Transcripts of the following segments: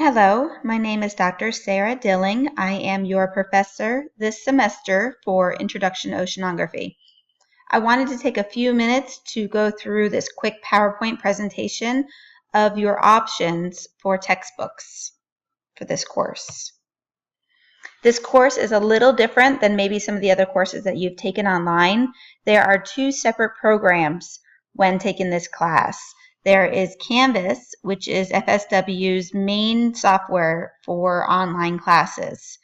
Hello, my name is Dr. Sarah Dilling. I am your professor this semester for Introduction to Oceanography. I wanted to take a few minutes to go through this quick PowerPoint presentation of your options for textbooks for this course. This course is a little different than maybe some of the other courses that you've taken online. There are two separate programs when taking this class. There is Canvas, which is FSW's main software for online classes,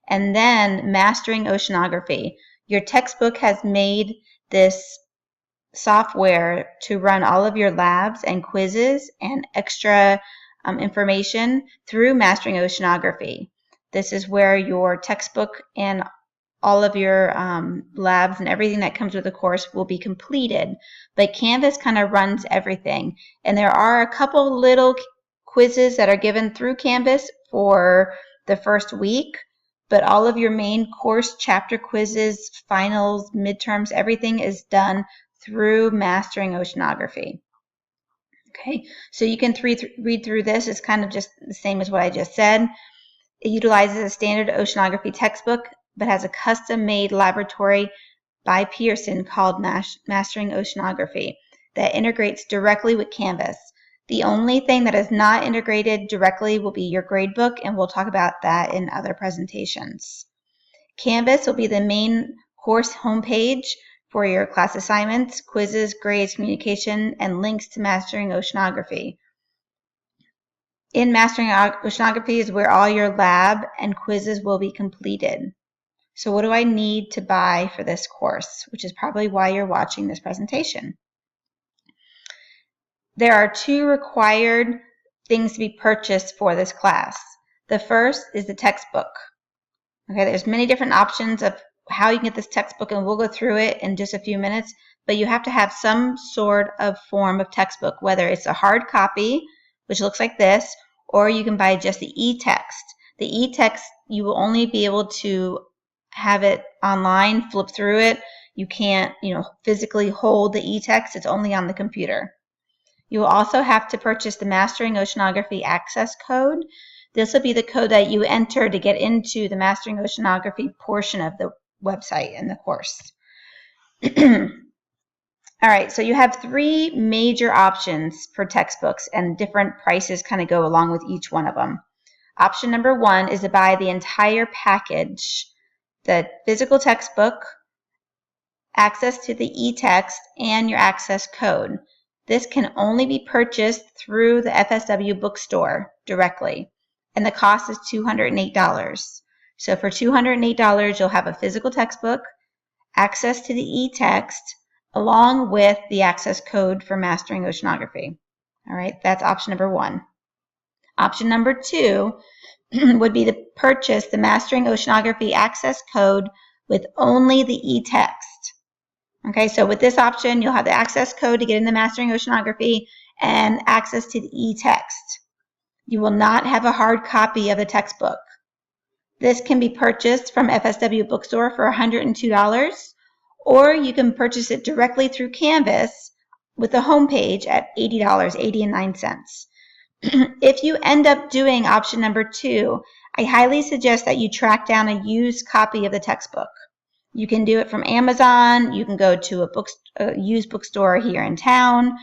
and then Mastering Oceanography. Your textbook has made this software to run all of your labs and quizzes and extra information through Mastering Oceanography. This is where your textbook and all of your labs and everything that comes with the course will be completed. But Canvas kind of runs everything. And there are a couple little quizzes that are given through Canvas for the first week, but all of your main course chapter quizzes, finals, midterms, everything is done through Mastering Oceanography. Okay, so you can read through this. It's kind of just the same as what I just said. It utilizes a standard oceanography textbook, but has a custom-made laboratory by Pearson called Mastering Oceanography that integrates directly with Canvas. The only thing that is not integrated directly will be your gradebook, and we'll talk about that in other presentations. Canvas will be the main course homepage for your class assignments, quizzes, grades, communication, and links to Mastering Oceanography. In Mastering Oceanography is where all your lab and quizzes will be completed. So what do I need to buy for this course, which is probably why you're watching this presentation? There are two required things to be purchased for this class. The first is the textbook. Okay, there's many different options of how you can get this textbook, and we'll go through it in just a few minutes, but you have to have some sort of form of textbook, whether it's a hard copy, which looks like this, or you can buy just the e-text. The e-text, you will only be able to have it online, flip through it. You can't, physically hold the e-text. It's only on the computer. You will also have to purchase the Mastering Oceanography access code. This will be the code that you enter to get into the Mastering Oceanography portion of the website and the course. All right, so you have three major options for textbooks, and different prices kind of go along with each one of them. Option number one is to buy the entire package, the physical textbook, access to the e-text, and your access code. This can only be purchased through the FSW bookstore directly, and the cost is $208. So for $208, you'll have a physical textbook, access to the e-text, along with the access code for Mastering Oceanography. All right, that's option number one. Option number two would be to purchase the Mastering Oceanography access code with only the e-text. Okay, so with this option, you'll have the access code to get into Mastering Oceanography and access to the e-text. You will not have a hard copy of the textbook. This can be purchased from FSW Bookstore for $102, or you can purchase it directly through Canvas with the homepage at $80.89. If you end up doing option number two, I highly suggest that you track down a used copy of the textbook. You can do it from Amazon. You can go to a used bookstore here in town.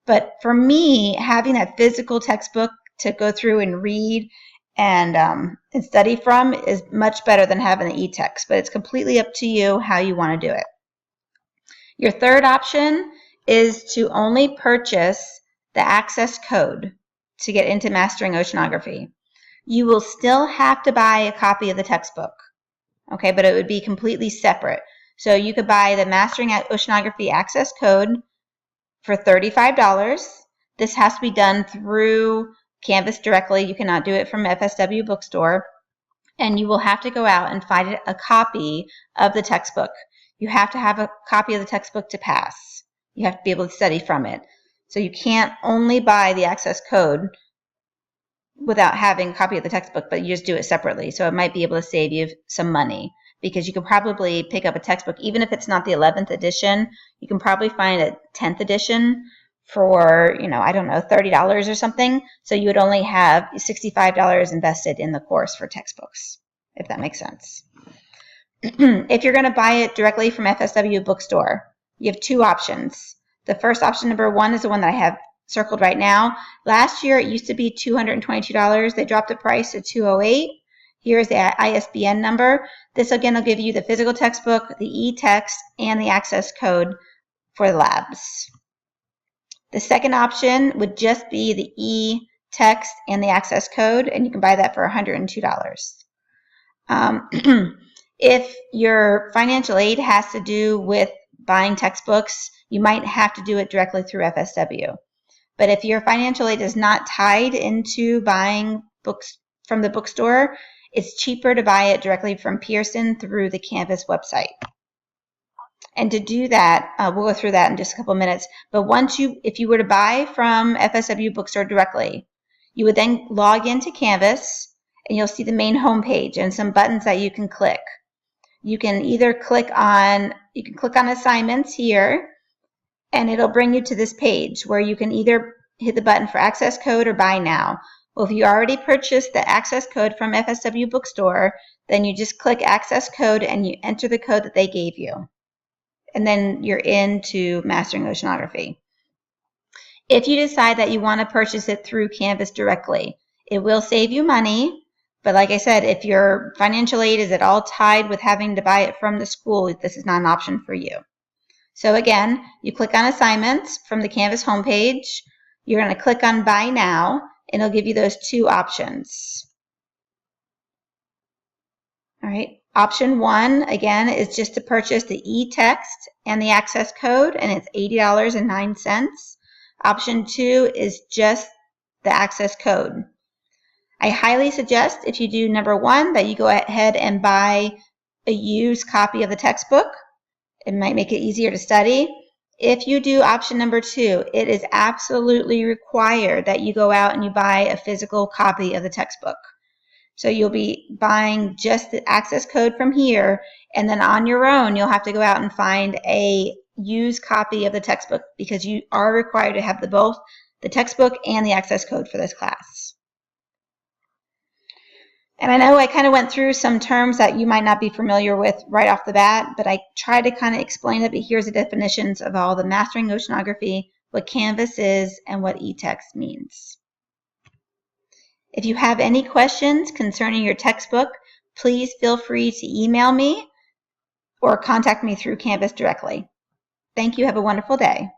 But for me, having that physical textbook to go through and read and study from is much better than having the e-text. But it's completely up to you how you want to do it. Your third option is to only purchase the access code to get into Mastering Oceanography. You will still have to buy a copy of the textbook, okay, but it would be completely separate. So you could buy the Mastering Oceanography access code for $35. This has to be done through Canvas directly. You cannot do it from FSW Bookstore. And you will have to go out and find a copy of the textbook. You have to have a copy of the textbook to pass. You have to be able to study from it. So you can't only buy the access code without having a copy of the textbook, but you just do it separately. So it might be able to save you some money, because you could probably pick up a textbook, even if it's not the 11th edition, you can probably find a 10th edition for, I don't know, $30 or something. So you would only have $65 invested in the course for textbooks, if that makes sense. If you're going to buy it directly from FSW Bookstore, you have two options. The first option, number one, is the one that I have circled right now. Last year, it used to be $222. They dropped the price to $208. Here's the ISBN number. This, again, will give you the physical textbook, the e-text, and the access code for the labs. The second option would just be the e-text and the access code, and you can buy that for $102. If your financial aid has to do with buying textbooks, you might have to do it directly through FSW. But if your financial aid is not tied into buying books from the bookstore, it's cheaper to buy it directly from Pearson through the Canvas website. And to do that, we'll go through that in just a couple minutes. But if you were to buy from FSW Bookstore directly, you would then log into Canvas, and you'll see the main homepage and some buttons that you can click. You can either click on assignments here, and it'll bring you to this page where you can either hit the button for access code or buy now. Well, if you already purchased the access code from FSW Bookstore, then you just click access code and you enter the code that they gave you. And then you're into Mastering Oceanography. If you decide that you want to purchase it through Canvas directly, it will save you money. But like I said, if your financial aid is at all tied with having to buy it from the school, this is not an option for you. So again, you click on assignments from the Canvas homepage. You're going to click on buy now, and it'll give you those two options. All right. Option one, again, is just to purchase the e-text and the access code, and it's $80.09. Option two is just the access code. I highly suggest, if you do number one, that you go ahead and buy a used copy of the textbook. It might make it easier to study. If you do option number two, it is absolutely required that you go out and you buy a physical copy of the textbook. So you'll be buying just the access code from here, and then on your own, you'll have to go out and find a used copy of the textbook, because you are required to have both the textbook and the access code for this class. And I know I kind of went through some terms that you might not be familiar with right off the bat, but I tried to kind of explain it. But here's the definitions of all the Mastering Oceanography, what Canvas is, and what e-text means. If you have any questions concerning your textbook, please feel free to email me or contact me through Canvas directly. Thank you. Have a wonderful day.